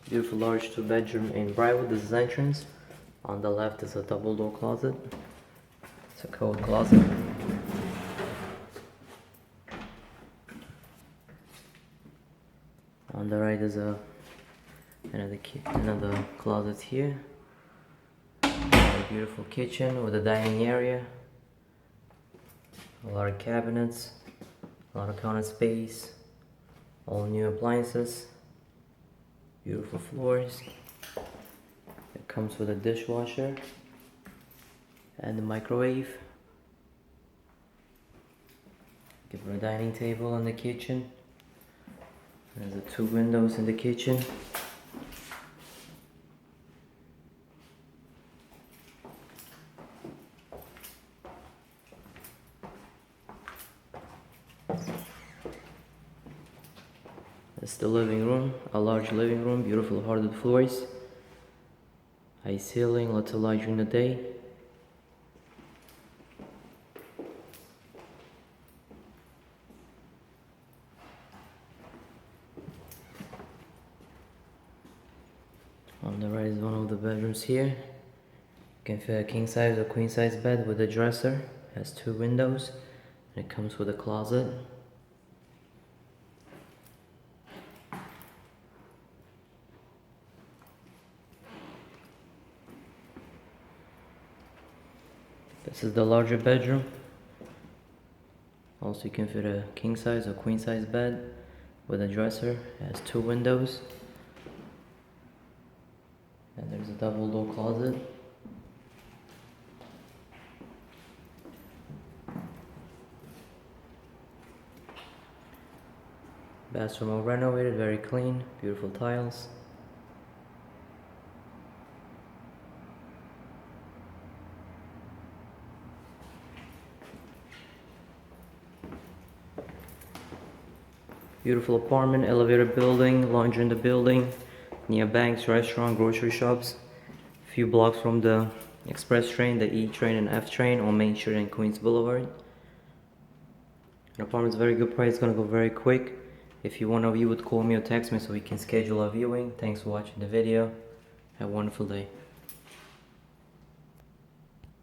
Beautiful large 2-bedroom in Briarwood. This is entrance. On the left is a double door closet. It's a coat closet. On the right is another closet here. A beautiful kitchen with a dining area. A lot of cabinets, a lot of counter space, all new appliances, beautiful floors. It comes with a dishwasher and a microwave. Give her a dining table in the kitchen. There's the 2 windows in the kitchen. It's the living room, a large living room, beautiful hardwood floors, high ceiling, lots of light during the day. On the right is one of the bedrooms here. You can fit a king size or queen size bed with a dresser. It has 2 windows and it comes with a closet. This is the larger bedroom. Also, you can fit a king size or queen size bed with a dresser. It has 2 windows. And there's a double door closet. Bathroom all renovated, very clean, beautiful tiles. Beautiful apartment, elevator building, laundry in the building, near banks, restaurant, grocery shops. A few blocks from the express train, the E train and F train on Main Street and Queens Boulevard. The apartment's very good price, it's gonna go very quick. If you want to view it, call me or text me so we can schedule a viewing. Thanks for watching the video. Have a wonderful day.